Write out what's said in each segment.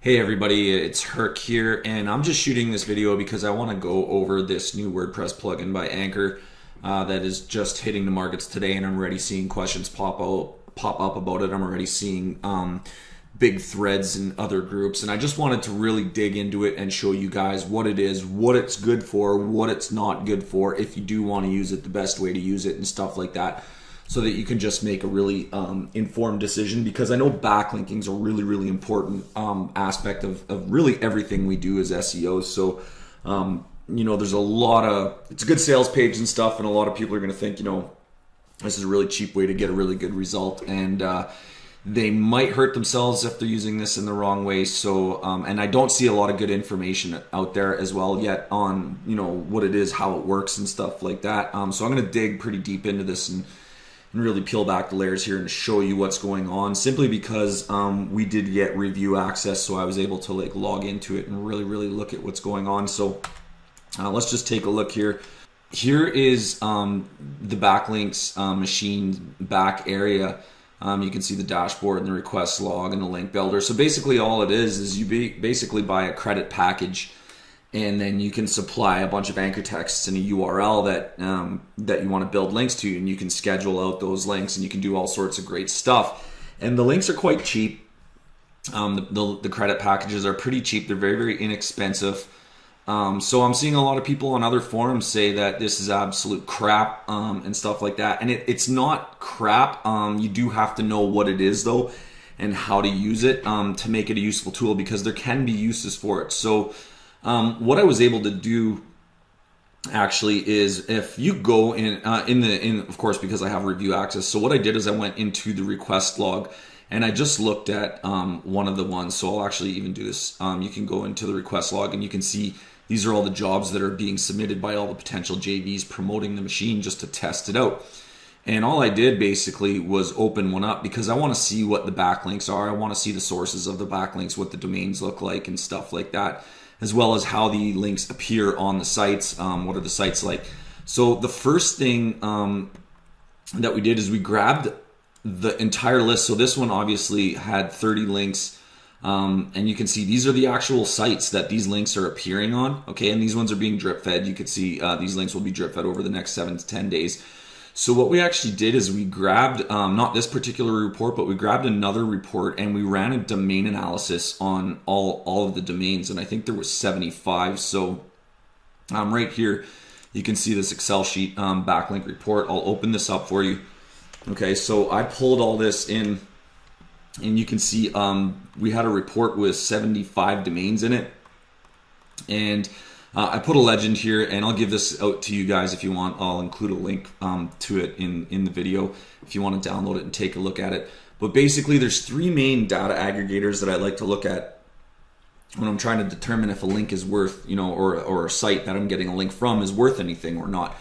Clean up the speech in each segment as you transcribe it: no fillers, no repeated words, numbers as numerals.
Hey everybody, it's Herc here, and I'm just shooting this video because I want to go over this new WordPress plugin by Anchor that is just hitting the markets today, and I'm already seeing questions pop up about it. I'm already seeing big threads in other groups, and I just wanted to really dig into it and show you guys what it is, what it's good for, what it's not good for, if you do want to use it, the best way to use it, and stuff like that, so that you can just make a really informed decision, because I know backlinking is a really, really important aspect of really everything we do as SEOs. So, there's a lot of, it's a good sales page and stuff, and a lot of people are going to think, this is a really cheap way to get a really good result, and they might hurt themselves if they're using this in the wrong way. So, and I don't see a lot of good information out there as well yet on, what it is, how it works and stuff like that. So I'm going to dig pretty deep into this and really peel back the layers here and show you what's going on, simply because we did get review access, so I was able to log into it and really look at what's going on. So let's just take a look here. Here is the backlinks machine back area. You can see the dashboard and the request log and the link builder. So basically all it is you basically buy a credit package, and then you can supply a bunch of anchor texts and a URL that you want to build links to, and you can schedule out those links, and you can do all sorts of great stuff. And the links are quite cheap. The credit packages are pretty cheap. They're very inexpensive. So I'm seeing a lot of people on other forums say that this is absolute crap and stuff like that. And it's not crap. You do have to know what it is though, and how to use it to make it a useful tool, because there can be uses for it. So what I was able to do actually is, if you go in of course, because I have review access. So what I did is I went into the request log, and I just looked at one of the ones. So I'll actually even do this. You can go into the request log, and you can see these are all the jobs that are being submitted by all the potential JVs promoting the machine just to test it out. And all I did basically was open one up, because I want to see what the backlinks are. I want to see the sources of the backlinks, what the domains look like and stuff like that, as well as how the links appear on the sites. What are the sites like? So the first thing that we did is we grabbed the entire list. So this one obviously had 30 links. And you can see these are the actual sites that these links are appearing on. Okay, and these ones are being drip fed. You can see these links will be drip fed over the next 7 to 10 days. So what we actually did is we grabbed, not this particular report, but we grabbed another report, and we ran a domain analysis on all of the domains, and I think there was 75. So right here, you can see this Excel sheet backlink report. I'll open this up for you. Okay, so I pulled all this in, and you can see we had a report with 75 domains in it. And I put a legend here, and I'll give this out to you guys if you want. I'll include a link to it in the video if you want to download it and take a look at it. But basically, there's three main data aggregators that I like to look at when I'm trying to determine if a link is worth, or a site that I'm getting a link from is worth anything or not.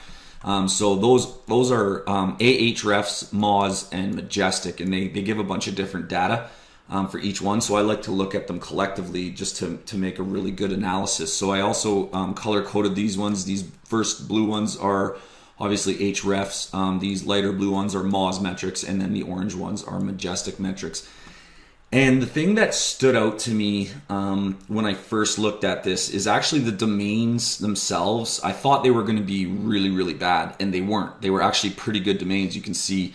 So those are Ahrefs, Moz, and Majestic, and they give a bunch of different data for each one. So I like to look at them collectively just to make a really good analysis. So I also color coded these ones. These first blue ones are obviously Ahrefs. These lighter blue ones are Moz metrics, and then the orange ones are Majestic metrics. And the thing that stood out to me when I first looked at this is actually the domains themselves. I thought they were going to be really bad, and they weren't. They were actually pretty good domains. You can see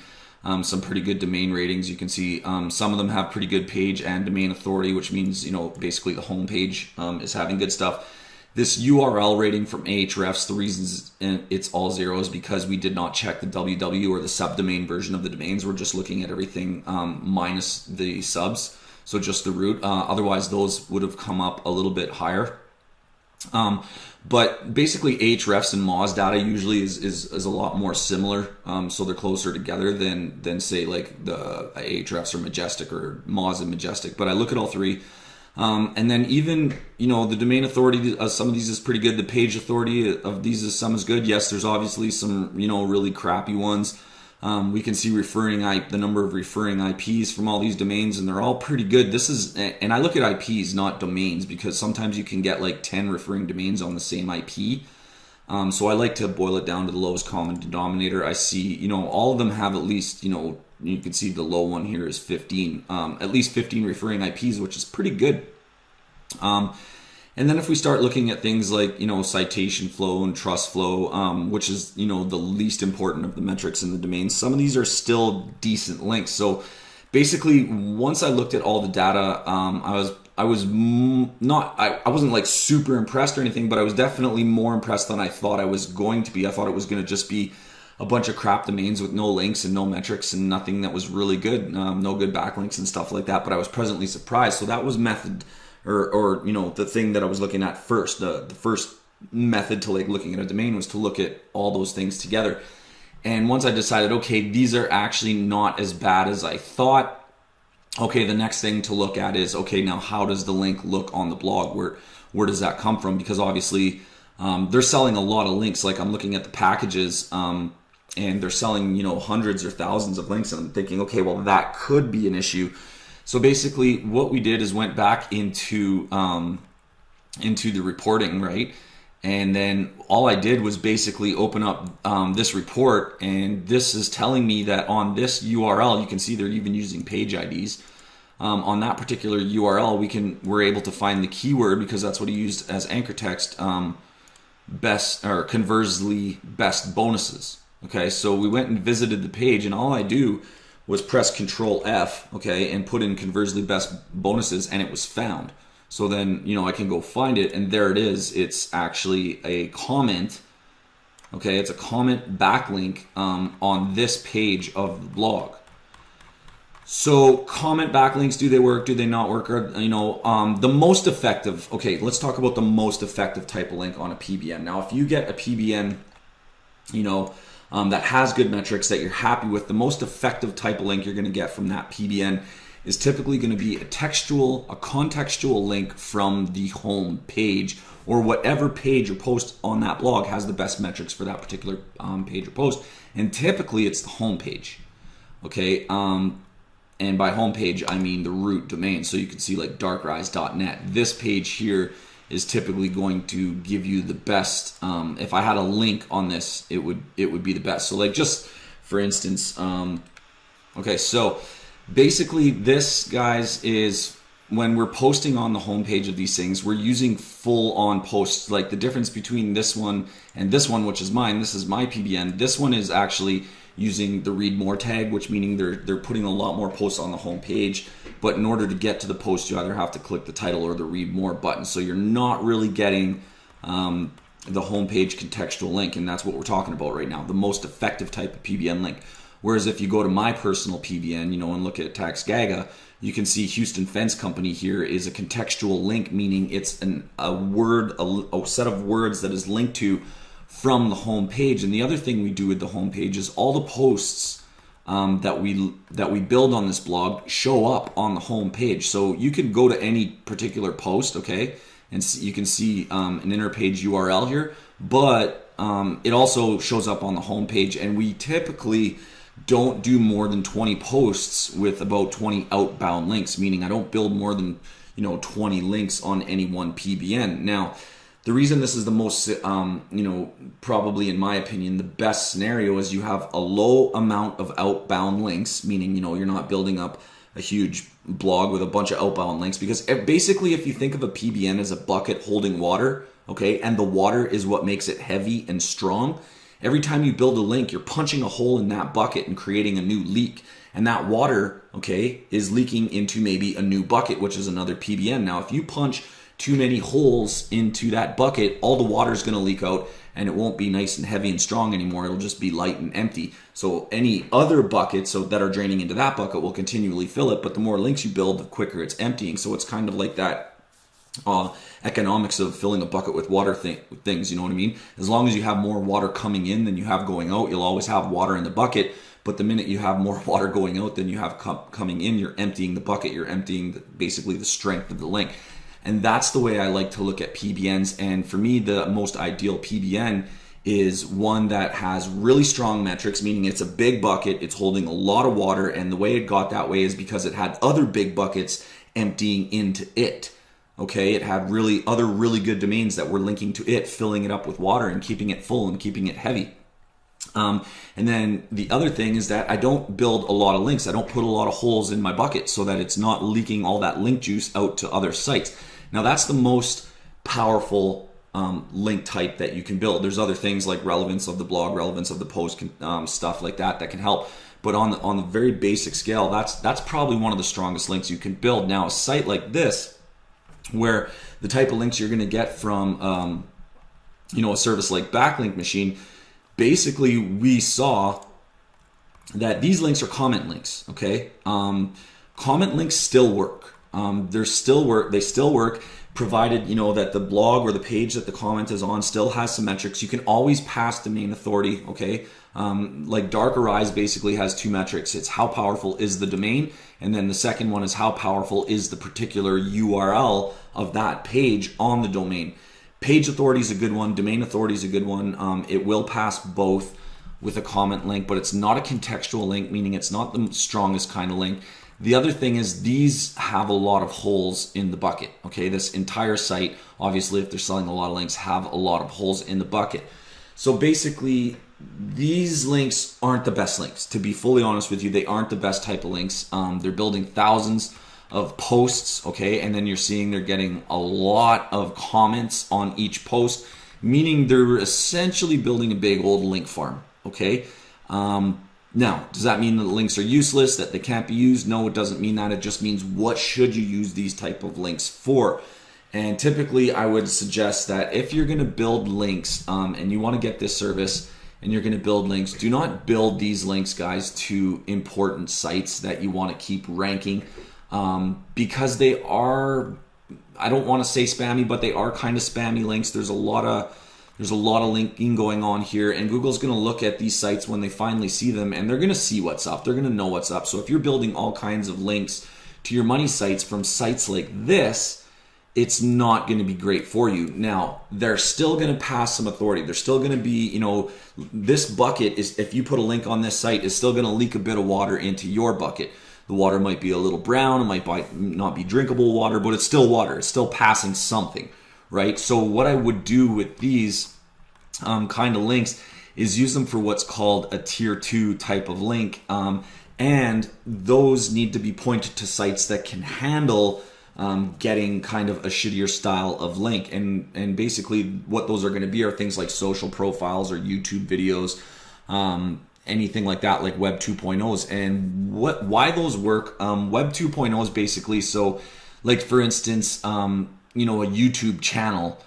some pretty good domain ratings. You can see some of them have pretty good page and domain authority, which means, basically the home page is having good stuff. This URL rating from Ahrefs, the reasons it's all zero is because we did not check the www or the subdomain version of the domains. We're just looking at everything minus the subs, so just the root. Otherwise, those would have come up a little bit higher. But basically, Ahrefs and Moz data usually is a lot more similar, so they're closer together than say like the Ahrefs or Majestic or Moz and Majestic. But I look at all three. And then even, the domain authority, some of these is pretty good. The page authority of these is some is good. Yes, there's obviously some, really crappy ones. We can see the number of referring IPs from all these domains, and they're all pretty good. And I look at IPs, not domains, because sometimes you can get like 10 referring domains on the same IP. So I like to boil it down to the lowest common denominator. I see, all of them have at least, you can see the low one here is 15, at least 15 referring IPs, which is pretty good. And then if we start looking at things like, citation flow and trust flow, which is, the least important of the metrics in the domain, some of these are still decent links. So basically, once I looked at all the data, I wasn't like super impressed or anything, but I was definitely more impressed than I thought I was going to be. I thought it was going to just be a bunch of crap domains with no links and no metrics and nothing that was really good, no good backlinks and stuff like that. But I was pleasantly surprised. So that was method, or the thing that I was looking at first. The first method to like looking at a domain was to look at all those things together. And once I decided, okay, these are actually not as bad as I thought. Okay, the next thing to look at is, okay, now how does the link look on the blog? Where does that come from? Because obviously they're selling a lot of links. Like I'm looking at the packages and they're selling, hundreds or thousands of links. And I'm thinking, okay, well, that could be an issue. So basically what we did is went back into the reporting, right? And then all I did was basically open up this report, and this is telling me that on this URL, you can see they're even using page IDs. On that particular URL, we're able to find the keyword, because that's what he used as anchor text, best, or conversely best bonuses. Okay, so we went and visited the page, and all I do was press Control F, okay, and put in conversely best bonuses, and it was found. So then, I can go find it, and there it is. It's actually a comment. Okay, it's a comment backlink on this page of the blog. So comment backlinks, do they work? Do they not work? Or, the most effective. Okay, let's talk about the most effective type of link on a PBN. Now, if you get a PBN, that has good metrics that you're happy with, the most effective type of link you're going to get from that PBN is typically going to be a contextual link from the home page, or whatever page or post on that blog has the best metrics for that particular page or post. And typically it's the home page. Okay, and by home page I mean the root domain. So you can see like darkrise.net. This page here is typically going to give you the best. If I had a link on this, it would be the best. So like, just for instance, okay, so basically this, guys, is when we're posting on the homepage of these things, we're using full on posts. Like the difference between this one and this one, which is mine, this is my PBN. This one is actually using the read more tag, which meaning they're putting a lot more posts on the homepage. But in order to get to the post, you either have to click the title or the read more button. So you're not really getting the homepage contextual link, and that's what we're talking about right now, the most effective type of PBN link. Whereas if you go to my personal PBN, and look at Tax Gaga, you can see Houston Fence Company here is a contextual link, meaning it's a set of words that is linked to from the home page. And the other thing we do with the home page is all the posts that we build on this blog show up on the home page. So you can go to any particular post, okay, and you can see an interpage URL here, but it also shows up on the home page. And we typically don't do more than 20 posts with about 20 outbound links, meaning I don't build more than 20 links on any one PBN. Now, the reason this is the most, probably in my opinion, the best scenario is you have a low amount of outbound links, meaning, you're not building up a huge blog with a bunch of outbound links, because basically if you think of a PBN as a bucket holding water, okay, and the water is what makes it heavy and strong, every time you build a link, you're punching a hole in that bucket and creating a new leak. And that water, okay, is leaking into maybe a new bucket, which is another PBN. Now, if you punch too many holes into that bucket, all the water is going to leak out, and it won't be nice and heavy and strong anymore. It'll just be light and empty. So any other buckets that are draining into that bucket will continually fill it, but the more links you build, the quicker it's emptying. So it's kind of like that economics of filling a bucket with water things, you know what I mean? As long as you have more water coming in than you have going out, you'll always have water in the bucket. But the minute you have more water going out than you have coming in, you're emptying the bucket. You're emptying basically the strength of the link. And that's the way I like to look at PBNs. And for me, the most ideal PBN is one that has really strong metrics, meaning it's a big bucket, it's holding a lot of water. And the way it got that way is because it had other big buckets emptying into it. Okay, it had other really good domains that were linking to it, filling it up with water and keeping it full and keeping it heavy. And then the other thing is that I don't build a lot of links. I don't put a lot of holes in my bucket so that it's not leaking all that link juice out to other sites. Now that's the most powerful link type that you can build. There's other things like relevance of the blog, relevance of the post, stuff like that can help. But on the very basic scale, that's probably one of the strongest links you can build. Now, a site like this, where the type of links you're going to get from a service like Backlink Machine, basically we saw that these links are comment links. Okay, comment links still work. They still work, provided that the blog or the page that the comment is on still has some metrics. You can always pass domain authority. Okay, like Dark Arise basically has two metrics. It's how powerful is the domain, and then the second one is how powerful is the particular URL of that page on the domain. Page authority is a good one. Domain authority is a good one. It will pass both with a comment link, but it's not a contextual link, meaning it's not the strongest kind of link. The other thing is these have a lot of holes in the bucket. Okay, this entire site, obviously, if they're selling a lot of links, have a lot of holes in the bucket. So basically, these links aren't the best links. To be fully honest with you, they aren't the best type of links. They're building thousands of posts, okay, and then you're seeing they're getting a lot of comments on each post, meaning they're essentially building a big old link farm, okay? Now, does that mean that the links are useless, that they can't be used? No, it doesn't mean that. It just means what should you use these type of links for? And typically, I would suggest that if you're going to build links and you want to get this service and you're going to build links, do not build these links, guys, to important sites that you want to keep ranking because they are, I don't want to say spammy, but they are kind of spammy links. There's a lot of linking going on here, and Google's going to look at these sites when they finally see them, and they're going to see what's up. They're going to know what's up. So if you're building all kinds of links to your money sites from sites like this, it's not going to be great for you. Now, they're still going to pass some authority. They're still going to be, this bucket is, if you put a link on this site, is still going to leak a bit of water into your bucket. The water might be a little brown, it might not be drinkable water, but it's still water. It's still passing something, right? So what I would do with these kind of links is use them for what's called a tier 2 type of link. And those need to be pointed to sites that can handle getting kind of a shittier style of link. And basically what those are going to be are things like social profiles or YouTube videos, anything like that, like Web 2.0s. And why those work, Web 2.0s basically, so like for instance, a YouTube channel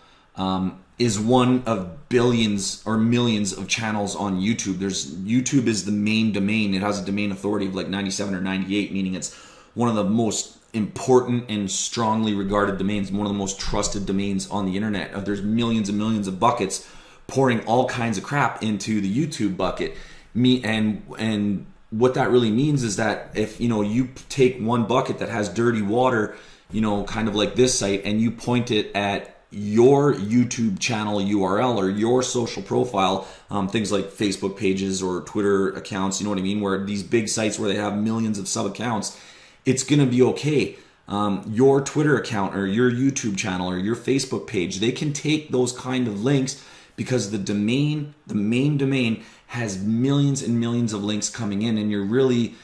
is one of billions or millions of channels on YouTube. YouTube is the main domain. It has a domain authority of like 97 or 98, meaning it's one of the most important and strongly regarded domains, one of the most trusted domains on the internet. There's millions and millions of buckets pouring all kinds of crap into the YouTube bucket. And what that really means is that if you take one bucket that has dirty water, kind of like this site, and you point it at your YouTube channel URL or your social profile, things like Facebook pages or Twitter accounts, you know what I mean, where these big sites where they have millions of sub accounts, it's going to be okay. Your Twitter account or your YouTube channel or your Facebook page, they can take those kind of links because the main domain has millions and millions of links coming in, and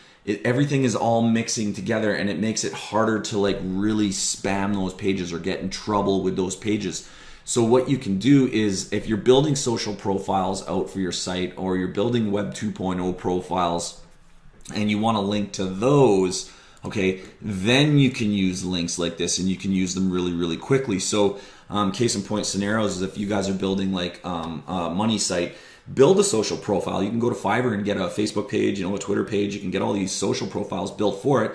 everything is all mixing together, and it makes it harder to like really spam those pages or get in trouble with those pages. So what you can do is, if you're building social profiles out for your site, or you're building Web 2.0 profiles and you want to link to those, okay, then you can use links like this, and you can use them really, really quickly. So case in point scenarios is if you guys are building like a money site, build a social profile. You can go to Fiverr and get a Facebook page, a Twitter page. You can get all these social profiles built for it,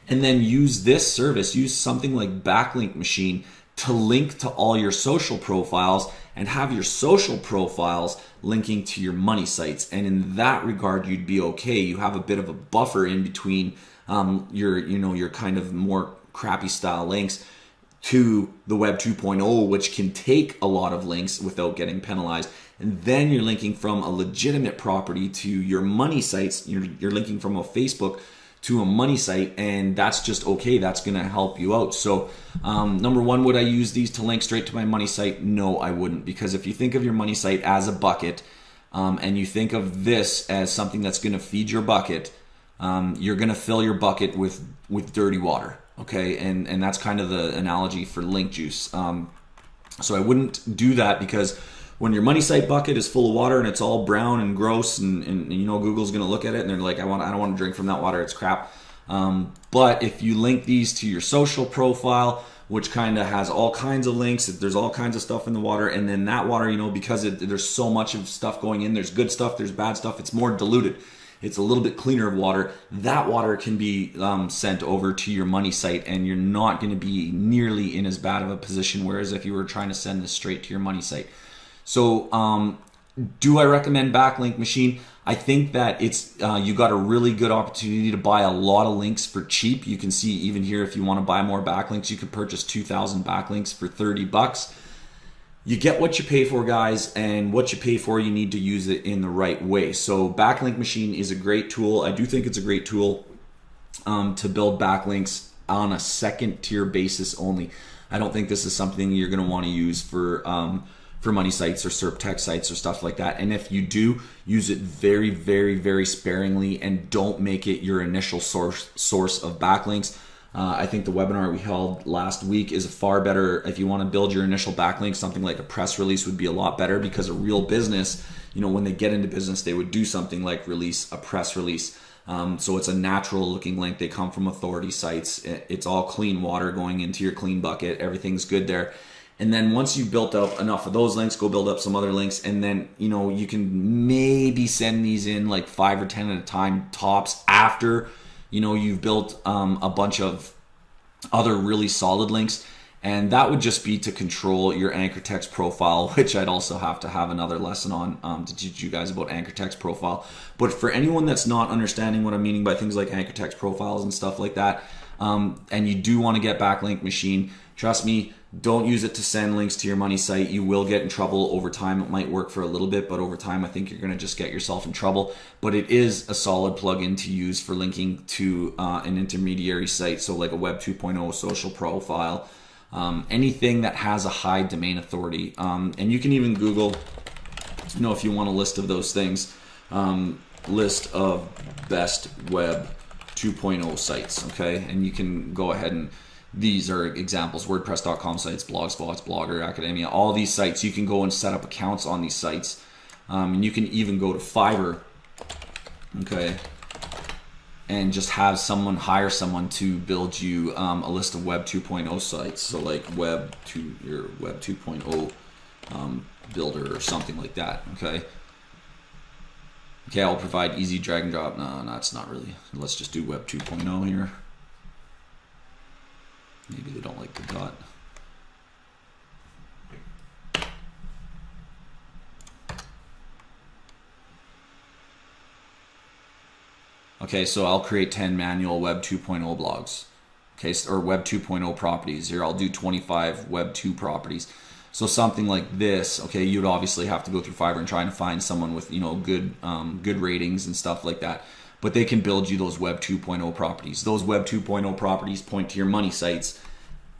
and then use this service, use something like Backlink Machine to link to all your social profiles and have your social profiles linking to your money sites. And in that regard, you'd be okay. You have a bit of a buffer in between your kind of more crappy style links to the Web 2.0, which can take a lot of links without getting penalized. And then you're linking from a legitimate property to your money sites. You're linking from a Facebook to a money site, and that's just okay. That's going to help you out. So number one, would I use these to link straight to my money site? No, I wouldn't, because if you think of your money site as a bucket and you think of this as something that's going to feed your bucket, you're going to fill your bucket with dirty water. Okay, and that's kind of the analogy for link juice. So I wouldn't do that, because when your money site bucket is full of water and it's all brown and gross, and you know Google's going to look at it and they're like, I don't want to drink from that water, it's crap. But if you link these to your social profile, which kind of has all kinds of links, there's all kinds of stuff in the water, and then that water, you know, because there's so much of stuff going in, there's good stuff, there's bad stuff, it's more diluted. It's a little bit cleaner of water. That water can be sent over to your money site, and you're not going to be nearly in as bad of a position, whereas if you were trying to send this straight to your money site. So do I recommend Backlink Machine? I think that it's you got a really good opportunity to buy a lot of links for cheap. You can see even here, if you want to buy more backlinks, you could purchase 2,000 backlinks for $30. You get what you pay for, guys, and what you pay for, you need to use it in the right way. So Backlink Machine is a great tool. I do think it's a great tool to build backlinks on a second tier basis only. I don't think this is something you're going to want to use for money sites or SERP tech sites or stuff like that. And if you do, use it very, very, very sparingly, and don't make it your initial source of backlinks. I think the webinar we held last week is far better. If you want to build your initial backlink, something like a press release would be a lot better, because a real business, you know, when they get into business, they would do something like release a press release. So it's a natural looking link. They come from authority sites. It's all clean water going into your clean bucket. Everything's good there. And then once you've built up enough of those links, go build up some other links. And then, you know, you can maybe send these in like 5 or 10 at a time tops after, you know, you've built a bunch of other really solid links. And that would just be to control your anchor text profile, which I'd also have to have another lesson on to teach you guys about anchor text profile. But for anyone that's not understanding what I'm meaning by things like anchor text profiles and stuff like that, and you do want to get Backlink Machine, trust me, don't use it to send links to your money site. You will get in trouble over time. It might work for a little bit, but over time I think you're going to just get yourself in trouble. But it is a solid plugin to use for linking to an intermediary site, so like a Web 2.0 social profile, anything that has a high domain authority. And you can even Google, you know, if you want a list of those things, list of best Web 2.0 sites, okay? And you can go ahead and these are examples: WordPress.com sites, Blogspots, Blogger, Academia, all these sites. You can go and set up accounts on these sites. And you can even go to Fiverr, okay, and just have someone hire someone to build you a list of Web 2.0 sites. So like your Web 2.0 builder or something like that, okay? Okay, I'll provide easy drag and drop. No, that's not really. Let's just do Web 2.0 here. Maybe they don't like the dot. Okay, so I'll create 10 manual Web 2.0 blogs. Okay, or Web 2.0 properties. Here I'll do 25 Web 2 properties. So something like this, okay, you'd obviously have to go through Fiverr and try to find someone with, you know, good ratings and stuff like that. But they can build you those Web 2.0 properties. Those Web 2.0 properties point to your money sites.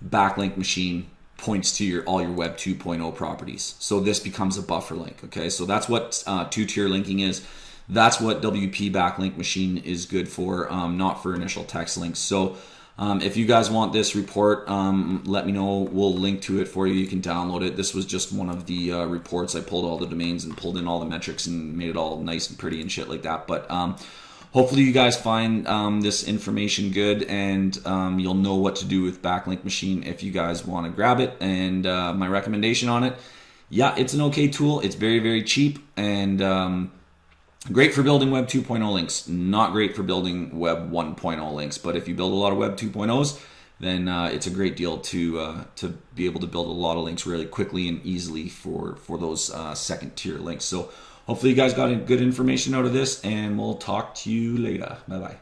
Backlink Machine points to all your Web 2.0 properties. So this becomes a buffer link. Okay, so that's what two-tier linking is. That's what WP Backlink Machine is good for, not for initial text links. So if you guys want this report, let me know. We'll link to it for you. You can download it. This was just one of the reports. I pulled all the domains and pulled in all the metrics and made it all nice and pretty and shit like that. But hopefully you guys find this information good, and you'll know what to do with Backlink Machine if you guys want to grab it. And my recommendation on it, yeah, it's an okay tool. It's very, very cheap, and great for building Web 2.0 links. Not great for building Web 1.0 links. But if you build a lot of Web 2.0s, then it's a great deal to be able to build a lot of links really quickly and easily for those second tier links. So hopefully you guys got good information out of this, and we'll talk to you later. Bye-bye.